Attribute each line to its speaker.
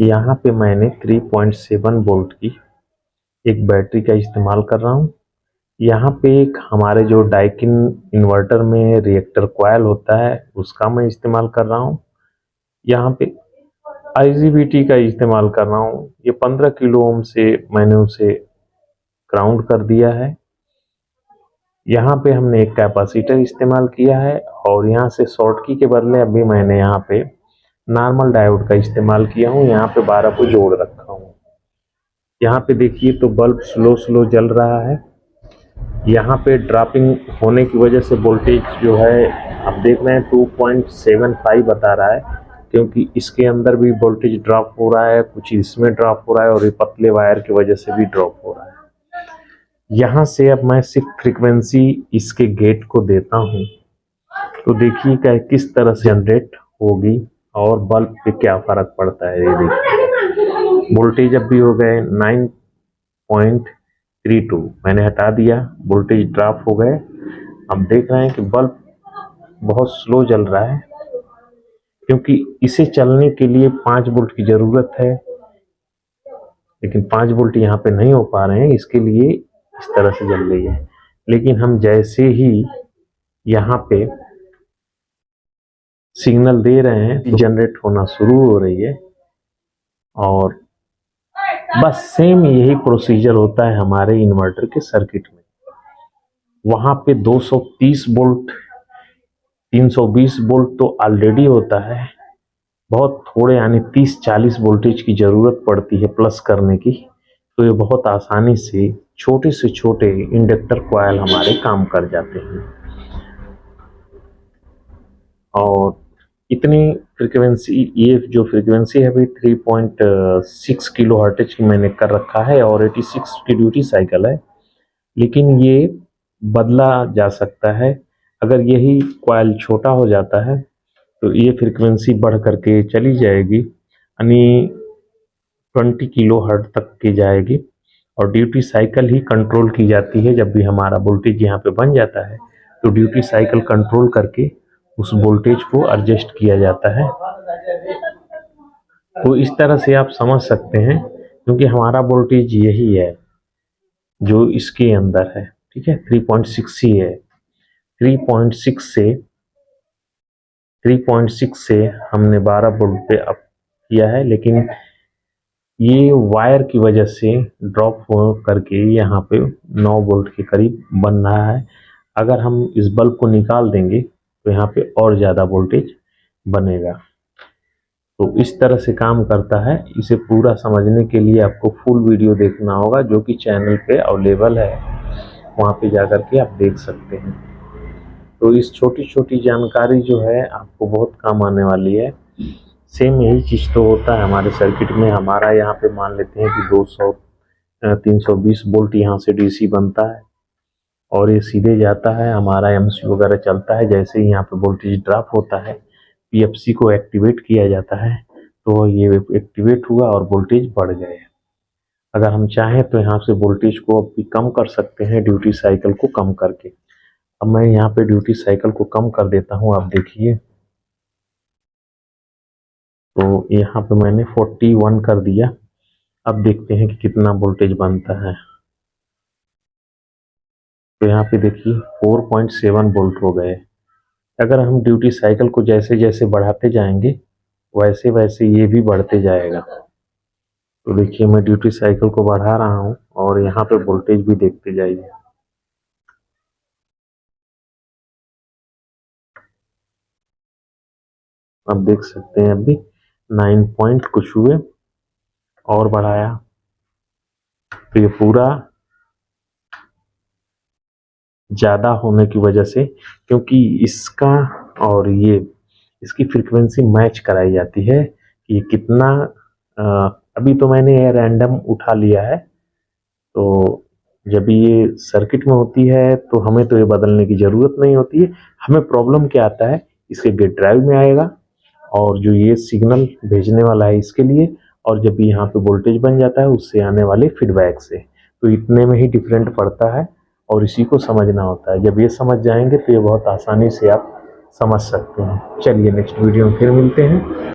Speaker 1: यहाँ पे मैंने 3.7 वोल्ट की एक बैटरी का इस्तेमाल कर रहा हूँ। यहाँ पे एक हमारे जो डाइकिन इन्वर्टर में रिएक्टर कॉइल होता है उसका मैं इस्तेमाल कर रहा हूँ। यहाँ पे IGBT का इस्तेमाल कर रहा हूँ। ये 15 किलो ओम से मैंने उसे ग्राउंड कर दिया है। यहाँ पे हमने एक कैपेसिटर इस्तेमाल किया है और यहाँ से शॉर्टकी के बदले अभी मैंने यहाँ पे नॉर्मल डायोड का इस्तेमाल किया हूँ। यहाँ पे 12 को जोड़ रखा हूँ। यहाँ पे देखिए तो बल्ब स्लो जल रहा है। यहाँ पे ड्रॉपिंग होने की वजह से वोल्टेज जो है आप देख रहे हैं 2.75 बता रहा है, क्योंकि इसके अंदर भी वोल्टेज ड्रॉप हो रहा है, कुछ इसमें ड्रॉप हो रहा है और ये पतले वायर की वजह से भी ड्रॉप हो रहा है। यहाँ से अब मैं सिर्फ फ्रीक्वेंसी इसके गेट को देता हूँ तो देखिए क्या किस तरह से जनरेट होगी और बल्ब पे क्या फर्क पड़ता है। ये देखिए वोल्टेज अब भी हो गए 9.32, मैंने हटा दिया, वोल्टेज ड्रॉप हो गए। अब देख रहे हैं कि बल्ब बहुत स्लो जल रहा है, क्योंकि इसे चलने के लिए 5 वोल्ट की जरूरत है, लेकिन 5 वोल्ट यहाँ पे नहीं हो पा रहे हैं, इसके लिए इस तरह से जल रही है। लेकिन हम जैसे ही यहाँ पे सिग्नल दे रहे हैं तो जनरेट होना शुरू हो रही है। और बस सेम यही प्रोसीजर होता है हमारे इन्वर्टर के सर्किट में। वहां पे 230 वोल्ट 320 वोल्ट तो ऑलरेडी होता है, बहुत थोड़े यानी 30-40 वोल्टेज की जरूरत पड़ती है प्लस करने की। तो ये बहुत आसानी से छोटे इंडक्टर कॉइल हमारे काम कर जाते हैं। और इतनी फ्रीक्वेंसी, ये जो फ्रीक्वेंसी है अभी 3.6 किलो हर्ट्ज की मैंने कर रखा है और 86 की ड्यूटी साइकिल है, लेकिन ये बदला जा सकता है। अगर यही कॉइल छोटा हो जाता है तो ये फ्रीक्वेंसी बढ़ करके चली जाएगी, यानी 20 किलो हर्ट्ज तक की जाएगी। और ड्यूटी साइकिल ही कंट्रोल की जाती है। जब भी हमारा वोल्टेज यहाँ पे बन जाता है तो ड्यूटी साइकिल कंट्रोल करके उस वोल्टेज को एडजस्ट किया जाता है। तो इस तरह से आप समझ सकते हैं, क्योंकि हमारा वोल्टेज यही है जो इसके अंदर है, ठीक है, 3.6 ही है। 3.6 से हमने 12 वोल्ट पे अप किया है, लेकिन ये वायर की वजह से ड्रॉप हो करके यहाँ पे 9 वोल्ट के करीब बन रहा है। अगर हम इस बल्ब को निकाल देंगे तो यहाँ पे और ज़्यादा वोल्टेज बनेगा। तो इस तरह से काम करता है। इसे पूरा समझने के लिए आपको फुल वीडियो देखना होगा, जो कि चैनल पे अवेलेबल है, वहाँ पे जाकर के आप देख सकते हैं। तो इस छोटी जानकारी जो है आपको बहुत काम आने वाली है। सेम यही चीज़ तो होता है हमारे सर्किट में। हमारा यहाँ पे मान लेते हैं कि 320 वोल्ट यहाँ से डीसी बनता है और ये सीधे जाता है, हमारा एमसी वगैरह चलता है। जैसे ही यहाँ पे वोल्टेज ड्रॉप होता है, पीएफसी को एक्टिवेट किया जाता है, तो ये एक्टिवेट हुआ और वोल्टेज बढ़ गए। अगर हम चाहें तो यहाँ से वोल्टेज को अब भी कम कर सकते हैं ड्यूटी साइकिल को कम करके। अब मैं यहाँ पे ड्यूटी साइकिल को कम कर देता हूँ, आप देखिए। तो यहाँ पे मैंने 41 कर दिया। अब देखते हैं कि कितना वोल्टेज बनता है। तो यहाँ पे देखिए 4.7 वोल्ट हो गए। अगर हम ड्यूटी साइकिल को जैसे जैसे बढ़ाते जाएंगे वैसे वैसे ये भी बढ़ते जाएगा। तो देखिए मैं ड्यूटी साइकिल को बढ़ा रहा हूँ और यहाँ पे वोल्टेज भी देखते जाइए। अब देख सकते हैं अभी 9 पॉइंट कुछ हुए और बढ़ाया तो ये पूरा ज़्यादा होने की वजह से, क्योंकि इसका और ये इसकी फ्रीक्वेंसी मैच कराई जाती है कि कितना। अभी तो मैंने रैंडम उठा लिया है, तो जब ये सर्किट में होती है तो हमें तो ये बदलने की ज़रूरत नहीं होती है। हमें प्रॉब्लम क्या आता है, इसके गेट ड्राइव में आएगा और जो ये सिग्नल भेजने वाला है इसके लिए, और जब यहाँ पे वोल्टेज बन जाता है उससे आने वाले फीडबैक से, तो इतने में ही डिफरेंट पड़ता है और इसी को समझना होता है। जब ये समझ जाएंगे तो ये बहुत आसानी से आप समझ सकते हैं। चलिए नेक्स्ट वीडियो में फिर मिलते हैं।